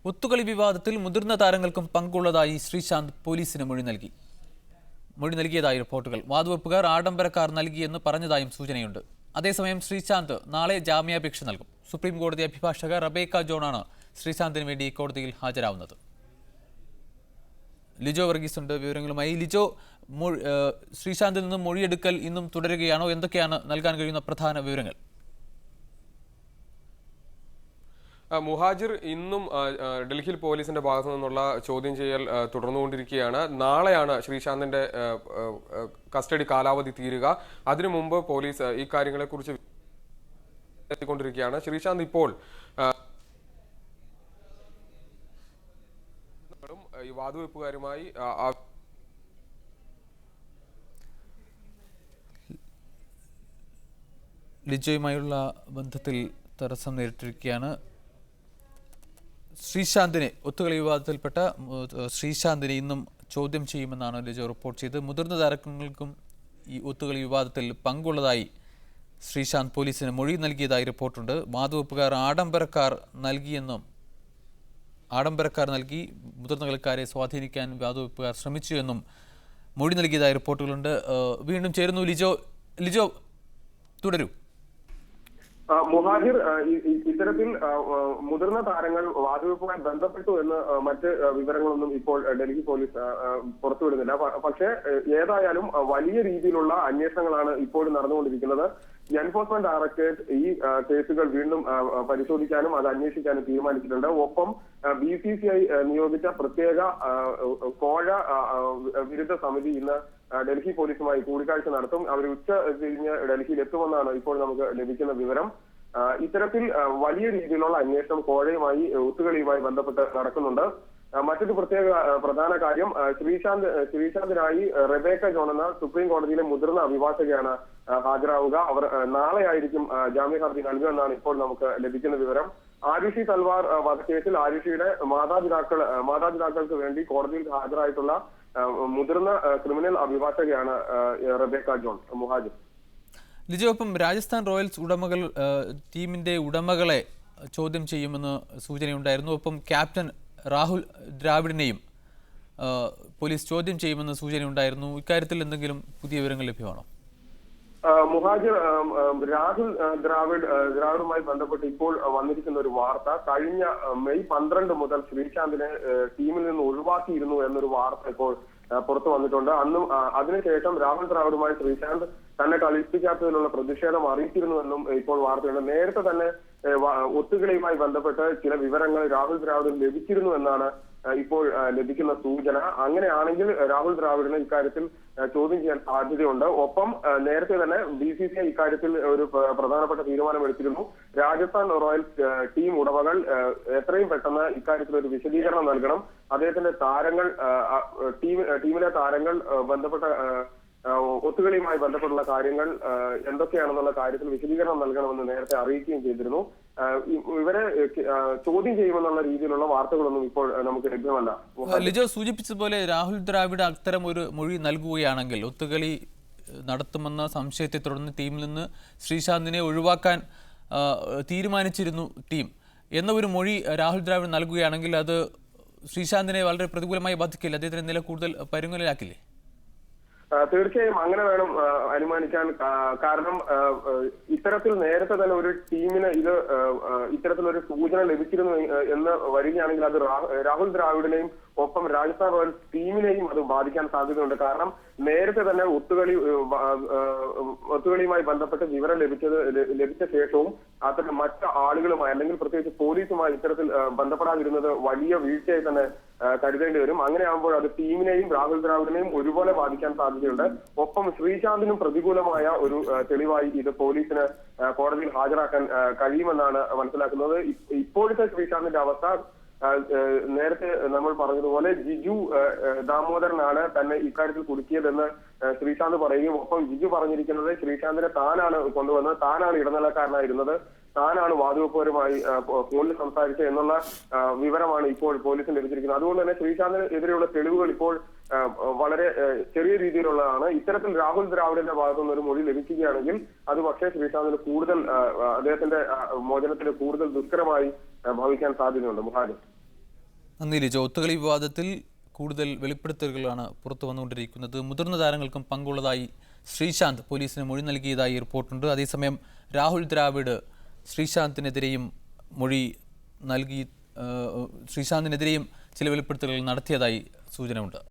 ഒത്തുകളി വിവാദത്തിൽ മുതിർന്ന താരങ്ങൾക്കും പങ്കുള്ളതായി ശ്രീശാന്ത് പോലീസിന് മൊഴി നൽകിയതായി റിപ്പോർട്ടുകൾ. വാതുവെപ്പുകാർ ആഡംബരക്കാർ നൽകിയെന്ന് പറഞ്ഞതായും സൂചനയുണ്ട്. അതേസമയം ശ്രീശാന്ത് നാളെ ജാമ്യാപേക്ഷ നൽകും. സുപ്രീം കോടതി അഭിഭാഷക റബേക്ക ജോണാണ് ശ്രീശാന്തിന് വേണ്ടി കോടതിയിൽ ഹാജരാവുന്നത്. ലിജോ വർഗീസ് ഉണ്ട് വിവരങ്ങളുമായി. ലിജോ, ശ്രീശാന്തിൽ നിന്നും മൊഴിയെടുക്കൽ ഇന്നും തുടരുകയാണോ? എന്തൊക്കെയാണ് നൽകാൻ കഴിയുന്ന പ്രധാന വിവരങ്ങൾ? മുഹാജിർ, ഇന്നും ഡൽഹി പോലീസിന്റെ ഭാഗത്തു നിന്നുള്ള ചോദ്യം ചെയ്യൽ തുടർന്നുകൊണ്ടിരിക്കുകയാണ്. നാളെയാണ് ശ്രീശാന്തിന്റെ കസ്റ്റഡി കാലാവധി തീരുക. അതിനു മുമ്പ് പോലീസ് ഈ കാര്യങ്ങളെക്കുറിച്ച് എത്തിക്കൊണ്ടിരിക്കുകയാണ്. ശ്രീശാന്ത് ഇപ്പോൾ ഈ വാതുവെപ്പുകാരുമായി ലിജോയുമായുള്ള ബന്ധത്തിൽ തടസ്സം നേരിട്ടിരിക്കുകയാണ്. ശ്രീശാന്തിനെ, ഒത്തുകളി വിവാദത്തിൽപ്പെട്ട ശ്രീശാന്തിനെ ഇന്നും ചോദ്യം ചെയ്യുമെന്നാണ് ലിജോ റിപ്പോർട്ട് ചെയ്തത്. മുതിർന്ന താരങ്ങൾക്കും ഈ ഒത്തുകളി വിവാദത്തിൽ പങ്കുള്ളതായി ശ്രീശാന്ത് പോലീസിന് മൊഴി നൽകിയതായി റിപ്പോർട്ടുണ്ട്. വാതുവെപ്പുകാർ ആഡംബരക്കാർ നൽകി മുതിർന്ന കളിക്കാരെ സ്വാധീനിക്കാൻ വാതുവെപ്പുകാർ ശ്രമിച്ചു എന്നും മൊഴി നൽകിയതായി റിപ്പോർട്ടുകളുണ്ട്. വീണ്ടും ചേരുന്നു ലിജോ, തുടരൂ. മുഹാജിർ, ഇത്തരത്തിൽ മുതിർന്ന താരങ്ങൾ വാതുവെപ്പുമായി ബന്ധപ്പെട്ടു എന്ന് മറ്റ് വിവരങ്ങളൊന്നും ഇപ്പോൾ ഡൽഹി പോലീസ് പുറത്തുവിടുന്നില്ല. പക്ഷേ ഏതായാലും വലിയ രീതിയിലുള്ള അന്വേഷണങ്ങളാണ് ഇപ്പോഴും നടന്നുകൊണ്ടിരിക്കുന്നത്. എൻഫോഴ്സ്മെന്റ് ഡയറക്ടറേറ്റ് ഈ കേസുകൾ വീണ്ടും പരിശോധിക്കാനും അത് അന്വേഷിക്കാനും തീരുമാനിച്ചിട്ടുണ്ട്. ഒപ്പം BCCI നിയോഗിച്ച പ്രത്യേക കോഴ വിരുദ്ധ സമിതി ഇന്ന് ഡൽഹി പോലീസുമായി കൂടിക്കാഴ്ച നടത്തും. അവർ ഉച്ച കഴിഞ്ഞ് ഡൽഹിയിൽ എത്തുമെന്നാണ് ഇപ്പോൾ നമുക്ക് ലഭിക്കുന്ന വിവരം. ഇത്തരത്തിൽ വലിയ രീതിയിലുള്ള അന്വേഷണം കോഴയുമായി, ഒത്തുകളിയുമായി ബന്ധപ്പെട്ട് നടക്കുന്നുണ്ട്. മറ്റൊരു പ്രധാന കാര്യം, ശ്രീശാന്തിനായി റബേക്ക ജോൺ എന്ന സുപ്രീം കോടതിയിലെ മുതിർന്ന അഭിഭാഷകയാണ് ഹാജരാവുക. അവർ നാളെ ആയിരിക്കും ജാമ്യ ഹർജി നൽകുമെന്നാണ് ഇപ്പോൾ നമുക്ക് ലഭിക്കുന്ന വിവരം. ആരുഷി തൽവാർ വധക്കേസിൽ ആരുഷിയുടെ മാതാപിതാക്കൾക്ക് വേണ്ടി കോടതിയിൽ ഹാജരായിട്ടുള്ള മുതിർന്ന ക്രിമിനൽ അഭിഭാഷകയാണ് റബേക്ക ജോൺ. മുഹാജിർ, ലിജോ, ഒപ്പം രാജസ്ഥാൻ റോയൽസ് ടീമിന്റെ ഉടമകളെ ചോദ്യം ചെയ്യുമെന്ന് സൂചനയുണ്ടായിരുന്നു. ഒപ്പം ക്യാപ്റ്റൻ രാഹുൽ ദ്രാവിഡിനെയും പോലീസ് ചോദ്യം ചെയ്യുമെന്ന് സൂചനയുണ്ടായിരുന്നു. ഇക്കാര്യത്തിൽ എന്തെങ്കിലും പുതിയ വിവരങ്ങൾ ലഭ്യമാണോ? മുഹാജിർ, രാഹുൽ ദ്രാവിഡുമായി ബന്ധപ്പെട്ട് ഇപ്പോൾ വന്നിരിക്കുന്ന ഒരു വാർത്ത, കഴിഞ്ഞ മെയ് 12 മുതൽ ശ്രീശാന്തിനെ ടീമിൽ നിന്ന് ഒഴിവാക്കിയിരുന്നു എന്നൊരു വാർത്ത ഇപ്പോൾ പുറത്തു വന്നിട്ടുണ്ട്. അന്നും അതിനുശേഷം രാഹുൽ ദ്രാവിഡുമായി ശ്രീശാന്ത് തന്നെ കളിപ്പിക്കാത്തതിലുള്ള പ്രതിഷേധം അറിയിച്ചിരുന്നുവെന്നും ഇപ്പോൾ വാർത്തയുണ്ട്. നേരത്തെ തന്നെ ഒത്തുകളിയുമായി ബന്ധപ്പെട്ട് ചില വിവരങ്ങൾ രാഹുൽ ദ്രാവിഡിന് ലഭിച്ചിരുന്നു എന്നാണ് ഇപ്പോൾ ലഭിക്കുന്ന സൂചന. അങ്ങനെയാണെങ്കിൽ രാഹുൽ ദ്രാവിഡിനെ ഇക്കാര്യത്തിൽ ചോദ്യം ചെയ്യാൻ സാധ്യതയുണ്ട്. ഒപ്പം നേരത്തെ തന്നെ BCCI ഇക്കാര്യത്തിൽ ഒരു പ്രധാനപ്പെട്ട തീരുമാനമെടുത്തിരുന്നു. രാജസ്ഥാൻ റോയൽസ് ടീം ഉടമകൾ എത്രയും പെട്ടെന്ന് ഇക്കാര്യത്തിൽ ഒരു വിശദീകരണം നൽകണം. അദ്ദേഹത്തിന്റെ താരങ്ങൾ, ടീമിലെ താരങ്ങൾ ബന്ധപ്പെട്ട ഒത്തുകളിയുമായി ബന്ധപ്പെട്ടുള്ള കാര്യങ്ങൾ എന്തൊക്കെയാണെന്നുള്ള കാര്യത്തിൽ വിശദീകരണം നൽകണമെന്ന് നേരത്തെ അറിയിക്കുകയും ചെയ്തിരുന്നു. ഇവരെ ചോദ്യം ചെയ്യുമെന്നുള്ള രീതിയിലുള്ള വാർത്തകളൊന്നും ഇപ്പോൾ നമുക്ക് ലഭ്യമല്ല. ലിജോ സൂചിപ്പിച്ചതുപോലെ രാഹുൽ ദ്രാവിഡ് അത്തരം ഒരു മൊഴി നൽകുകയാണെങ്കിൽ, ഒത്തുകളി നടത്തുമെന്ന സംശയത്തെ തുടർന്ന് ടീമിൽ നിന്ന് ശ്രീശാന്തിനെ ഒഴിവാക്കാൻ തീരുമാനിച്ചിരുന്നു ടീം എന്ന ഒരു മൊഴി രാഹുൽ ദ്രാവിഡ് നൽകുകയാണെങ്കിൽ അത് ശ്രീശാന്തിനെ വളരെ പ്രതികൂലമായി ബാധിക്കില്ല? അദ്ദേഹത്തിന്റെ നില കൂടുതൽ പരുങ്ങലിലാക്കില്ലേ? തീർച്ചയായും അങ്ങനെ വേണം അനുമാനിക്കാൻ. കാരണം ഇത്തരത്തിൽ നേരത്തെ തന്നെ ഒരു ടീമിന് ഇത്തരത്തിലൊരു സൂചന ലഭിച്ചിരുന്നു എന്ന് വരികയാണെങ്കിൽ അത് രാഹുൽ ദ്രാവിഡിനെയും ഒപ്പം രാജസ്ഥാൻ റോയൽസ് ടീമിനെയും അത് ബാധിക്കാൻ സാധ്യതയുണ്ട്. കാരണം നേരത്തെ തന്നെ ഒത്തുകളിയുമായി ബന്ധപ്പെട്ട് വിവരം ലഭിച്ച ശേഷവും അത്തരം മറ്റ് ആളുകളുമായി അല്ലെങ്കിൽ പ്രത്യേകിച്ച് പോലീസുമായി ഇത്തരത്തിൽ ബന്ധപ്പെടാതിരുന്നത് വലിയ വീഴ്ചയായി തന്നെ കരുതേണ്ടി വരും. അങ്ങനെയാകുമ്പോൾ അത് ടീമിനെയും രാഹുൽ ദ്രാവിഡിനെയും ഒരുപോലെ ബാധിക്കാൻ സാധ്യതയുണ്ട്. ഒപ്പം ശ്രീശാന്തിനും പ്രതികൂലമായ ഒരു തെളിവായി ഇത് പോലീസിന് കോടതിയിൽ ഹാജരാക്കാൻ കഴിയുമെന്നാണ് മനസ്സിലാക്കുന്നത്. ഇപ്പോഴത്തെ ശ്രീശാന്തിന്റെ അവസ്ഥ നേരത്തെ നമ്മൾ പറഞ്ഞതുപോലെ ജിജു ദാമോദരനാണ് തന്നെ ഇക്കാര്യത്തിൽ കുടുക്കിയതെന്ന് ശ്രീശാന്ത് പറയുകയും ഒപ്പം ജിജു പറഞ്ഞിരിക്കുന്നത് ശ്രീശാന്തിനെ താനാണ് കൊണ്ടുവന്നത്, താനാണ് ഇടനിലക്കാരനായിരുന്നത്, താനാണ് വാതുവെപ്പുകാരുമായി ഫോണിൽ സംസാരിച്ചത് എന്നുള്ള വിവരമാണ് ഇപ്പോൾ പോലീസിന് ലഭിച്ചിരിക്കുന്നത്. അതുകൊണ്ട് തന്നെ ശ്രീശാന്തിന് എതിരെയുള്ള തെളിവുകൾ ഇപ്പോൾ വളരെ ചെറിയ രീതിയിലുള്ളതാണ്. ഇത്തരത്തിൽ രാഹുൽ ദ്രാവിഡിന്റെ ഭാഗത്തുനിന്ന് ഒരു മൊഴി ലഭിക്കുകയാണെങ്കിൽ അത് പക്ഷേ ശ്രീശാന്തിന് അദ്ദേഹത്തിന്റെ മോചനത്തിന് കൂടുതൽ ദുഷ്കരമായി ഭവിക്കാൻ സാധ്യതയുണ്ട്. മുഹാജിർ. നന്ദി ലിജോ. ഒത്തുകളി വിവാദത്തിൽ കൂടുതൽ വെളിപ്പെടുത്തലുകളാണ് പുറത്തു വന്നുകൊണ്ടിരിക്കുന്നത്. മുതിർന്ന താരങ്ങൾക്കും പങ്കുള്ളതായി ശ്രീശാന്ത് പോലീസിന് മൊഴി നൽകിയതായി റിപ്പോർട്ടുണ്ട്. അതേസമയം രാഹുൽ ദ്രാവിഡ് ശ്രീശാന്തിനെതിരെയും മൊഴി നൽകി, ശ്രീശാന്തിനെതിരെയും ചില വെളിപ്പെടുത്തലുകൾ നടത്തിയതായി സൂചനയുണ്ട്.